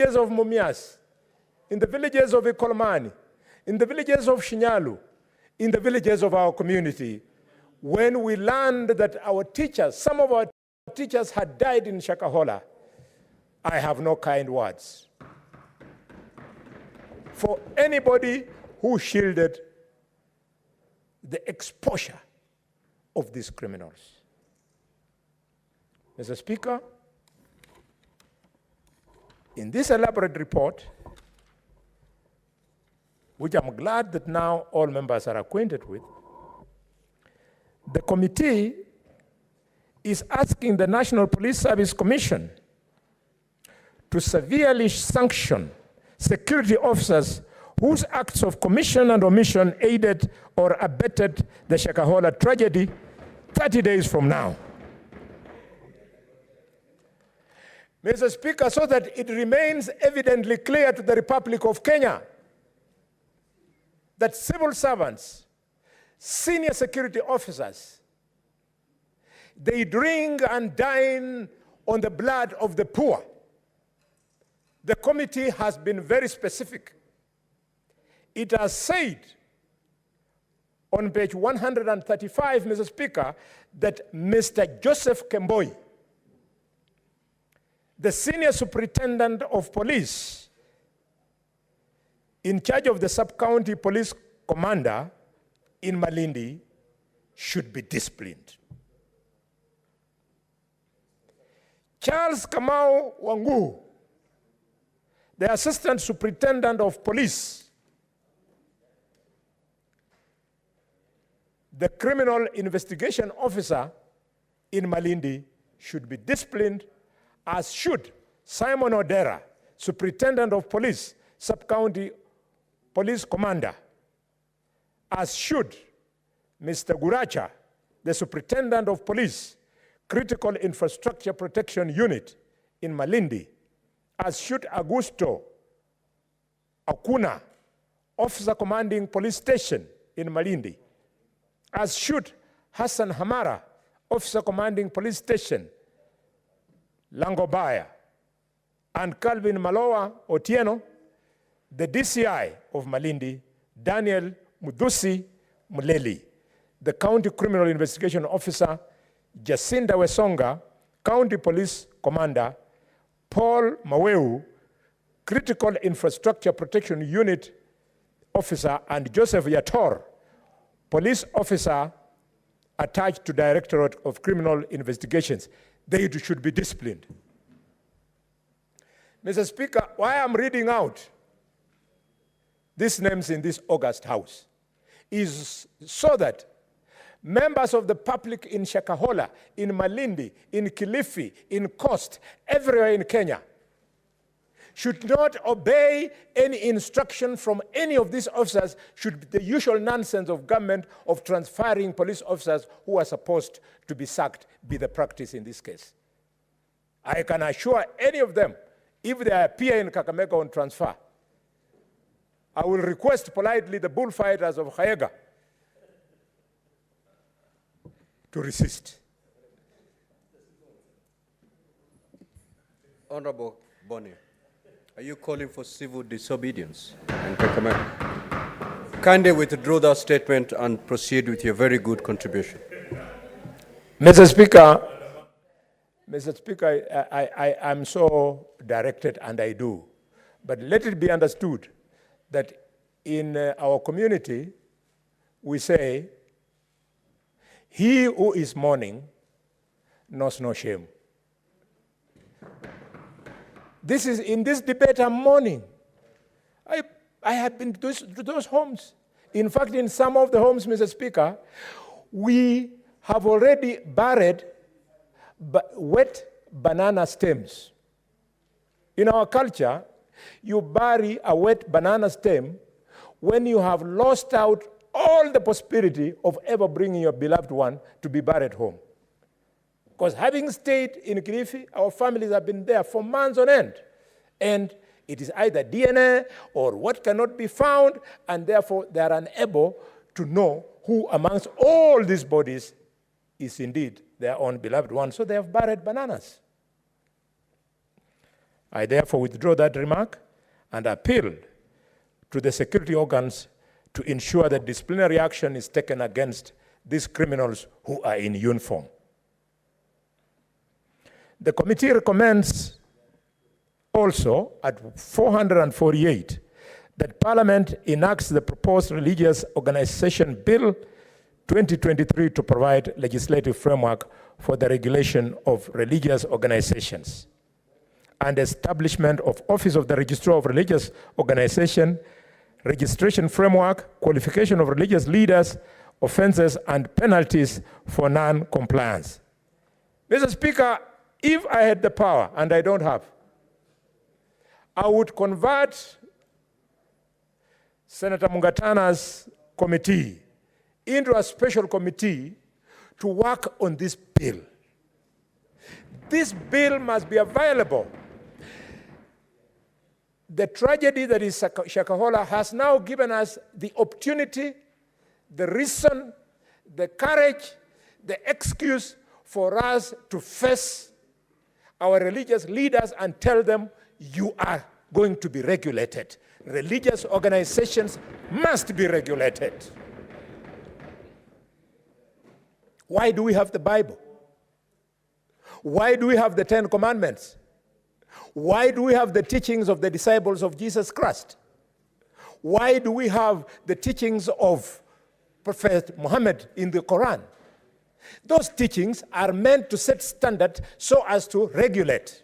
of Mumias, in the villages of Ikolmani, in the villages of Shinyalu, in the villages of our community, when we learned that our teachers, some of our teachers had died in Shakahola, I have no kind words for anybody who shielded the exposure of these criminals. Mr. Speaker, in this elaborate report, which I'm glad that now all members are acquainted with, the committee is asking the National Police Service Commission to severely sanction security officers whose acts of commission and omission aided or abetted the Shakahola tragedy 30 days from now. Mr. Speaker, so that it remains evidently clear to the Republic of Kenya that civil servants, senior security officers, they drink and dine on the blood of the poor. The committee has been very specific. It has said on page 135, Mr. Speaker, that Mr. Joseph Kemboi, the senior superintendent of police in charge of the sub-county police commander in Malindi, should be disciplined. Charles Kamau Wangu, the assistant superintendent of police, the criminal investigation officer in Malindi, should be disciplined, as should Simon Odera, superintendent of police, sub-county police commander, as should Mr. Guracha, the superintendent of police, critical infrastructure protection unit in Malindi, as should Augusto Akuna, officer commanding police station in Malindi, as should Hassan Hamara, officer commanding police station, Langobaya, and Calvin Maloa Otieno, the DCI of Malindi, Daniel Mudusi Muleli, the county criminal investigation officer, Jacinda Wesonga, county police commander, Paul Maweu, critical infrastructure protection unit officer, and Joseph Yator, police officer attached to Directorate of Criminal Investigations. They should be disciplined. Mr. Speaker, why I'm reading out these names in this august house is so that members of the public in Shakahola, in Malindi, in Kilifi, in Coast, everywhere in Kenya, should not obey any instruction from any of these officers, should the usual nonsense of government of transferring police officers who are supposed to be sacked be the practice in this case. I can assure any of them, if they appear in Kakamega on transfer, I will request politely the bullfighters of Khaega to resist. Honorable Bonnie, are you calling for civil disobedience in Kakamega? Kindly withdraw that statement and proceed with your very good contribution. Mr. Speaker, I'm so directed, and I do. But let it be understood that in our community, we say, he who is mourning knows no shame. This is, in this debate, I'm mourning. I have been to those homes. In fact, in some of the homes, Mr. Speaker, we have already buried wet banana stems. In our culture, you bury a wet banana stem when you have lost out all the possibility of ever bringing your beloved one to be buried home. Because having stayed in Kilifi, our families have been there for months on end. And it is either DNA or what cannot be found, and therefore they are unable to know who amongst all these bodies is indeed their own beloved one. So they have buried bananas. I therefore withdraw that remark and appeal to the security organs to ensure that disciplinary action is taken against these criminals who are in uniform. The committee recommends also at 448 that Parliament enacts the proposed Religious Organization Bill 2023 to provide legislative framework for the regulation of religious organizations and establishment of Office of the Registrar of Religious Organization, registration framework, qualification of religious leaders, offenses and penalties for non-compliance. Mr. Speaker, if I had the power, and I don't have, I would convert Senator Mungatana's committee into a special committee to work on this bill. This bill must be available. The tragedy that is Shakahola has now given us the opportunity, the reason, the courage, the excuse for us to face our religious leaders and tell them, you are going to be regulated. Religious organizations must be regulated. Why do we have the Bible? Why do we have the 10 Commandments? Why do we have the teachings of the disciples of Jesus Christ? Why do we have the teachings of Prophet Muhammad in the Quran? Those teachings are meant to set standards so as to regulate.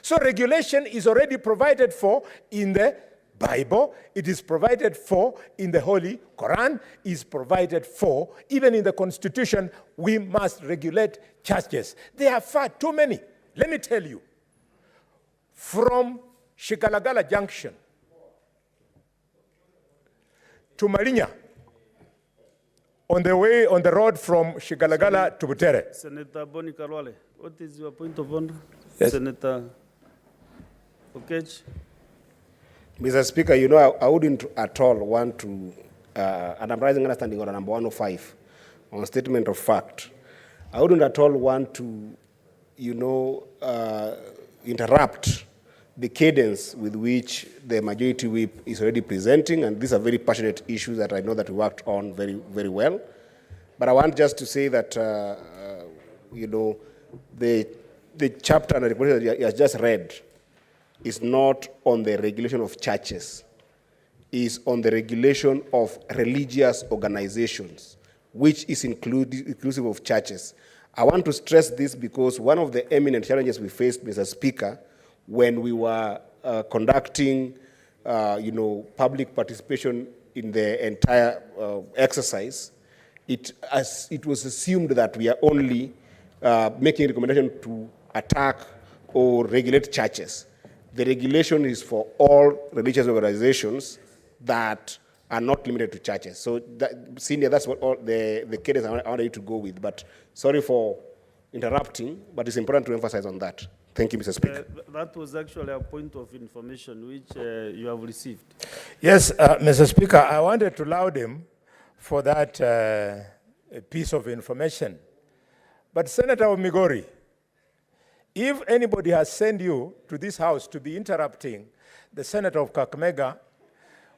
So regulation is already provided for in the Bible, it is provided for in the Holy Quran, is provided for even in the Constitution. We must regulate churches. There are far too many. Let me tell you, from Shigalagala Junction to Marinya, on the road from Shigalagala to Butere. Senator Boni Khalwale, what is your point of order? Yes. Senator Okech. Mr. Speaker, you know, I wouldn't at all want to, and I'm raising understanding on number 105 on statement of fact. I wouldn't at all want to, you know, interrupt the cadence with which the majority whip is already presenting, and these are very passionate issues that I know that we worked on very, very well. But I want just to say that, you know, the chapter and the report that you have just read is not on the regulation of churches, is on the regulation of religious organizations, which is inclusive of churches. I want to stress this because one of the eminent challenges we faced, Mr. Speaker, when we were conducting, you know, public participation in the entire exercise, it was assumed that we are only making a recommendation to attack or regulate churches. The regulation is for all religious organizations that are not limited to churches. So, Senior, that's what all the cadence I wanted you to go with. But sorry for interrupting, but it's important to emphasize on that. Thank you, Mr. Speaker. That was actually a point of information which you have received. Yes, Mr. Speaker, I wanted to laud him for that piece of information. But Senator Omigori, if anybody has sent you to this house to be interrupting the Senator of Kakamega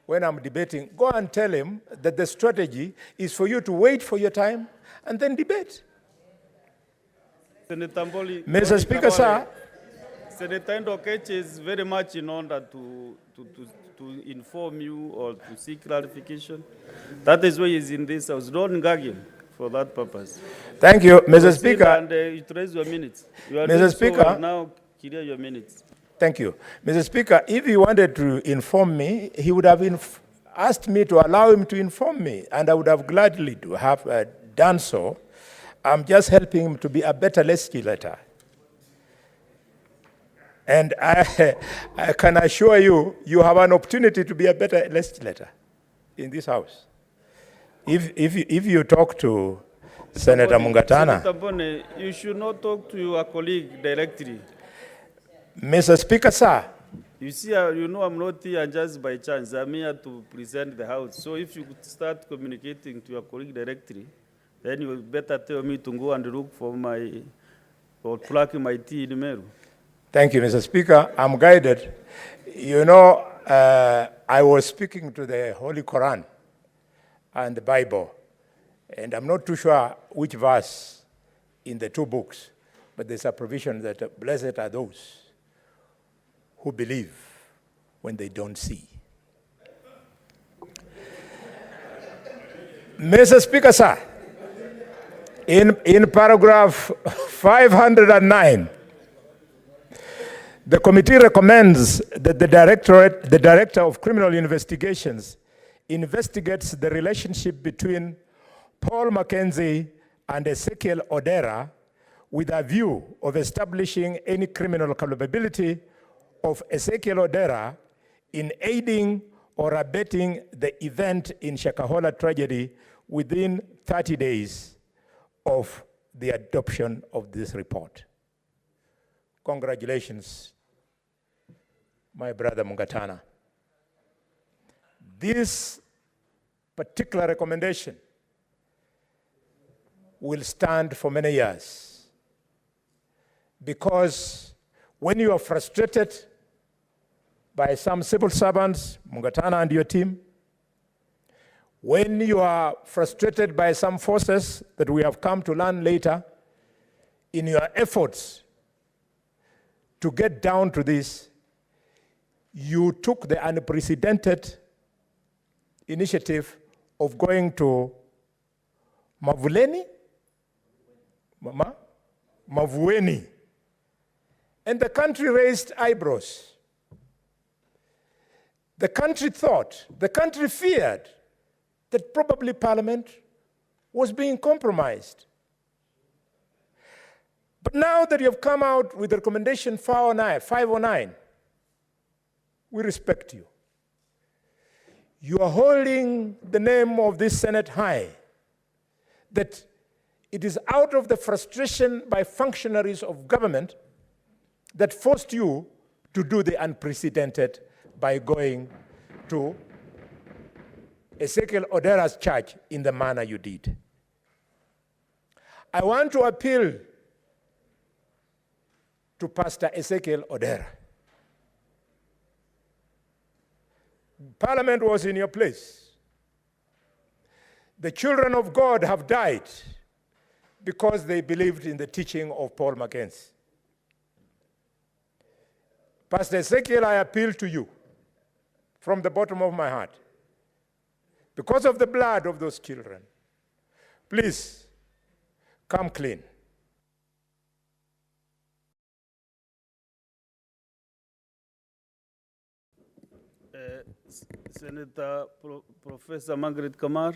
when I'm debating, go and tell him that the strategy is for you to wait for your time and then debate. Senator Mboli, Mr. Speaker, sir. Senator Okech is very much in order to inform you or to seek clarification. That is why he's in this house. Don't gag him for that purpose. Thank you, Mr. Speaker. And you raise your minutes. You are Mr. Speaker. So now clear your minutes. Thank you. Mr. Speaker, if he wanted to inform me, he would have asked me to allow him to inform me, and I would have gladly to have done so. I'm just helping him to be a better legislator. And I can assure you, you have an opportunity to be a better legislator in this house. If you talk to Senator Mungatana. Senator Bone, you should not talk to your colleague directly. Mr. Speaker, sir. You see, you know I'm not here just by chance. I'm here to present the House. So if you could start communicating to your colleague directly, then you better tell me to go and look for or plug my tea in Meru. Thank you, Mr. Speaker. I'm guided. You know, I was speaking to the Holy Quran and the Bible, and I'm not too sure which verse in the two books, but there's a provision that blessed are those who believe when they don't see. Mr. Speaker, sir, in paragraph 509, the committee recommends that the Director of Criminal Investigations investigates the relationship between Paul Mackenzie and Ezekiel Odera with a view of establishing any criminal culpability of Ezekiel Odera in aiding or abetting the event in Shakahola tragedy within 30 days of the adoption of this report. Congratulations, my brother Mungatana. This particular recommendation will stand for many years, because when you are frustrated by some civil servants, Mungatana and your team, when you are frustrated by some forces that we have come to learn later, in your efforts to get down to this, you took the unprecedented initiative of going to Mavueni, and the country raised eyebrows. The country thought, the country feared that probably Parliament was being compromised. But now that you have come out with the recommendation 509, we respect you. You are holding the name of this Senate high, that it is out of the frustration by functionaries of government that forced you to do the unprecedented by going to Ezekiel Odera's church in the manner you did. I want to appeal to Pastor Ezekiel Odera. Parliament was in your place. The children of God have died because they believed in the teaching of Paul Mackenzie. Pastor Ezekiel, I appeal to you from the bottom of my heart. Because of the blood of those children, please come clean. Senator Professor Margaret Kamar.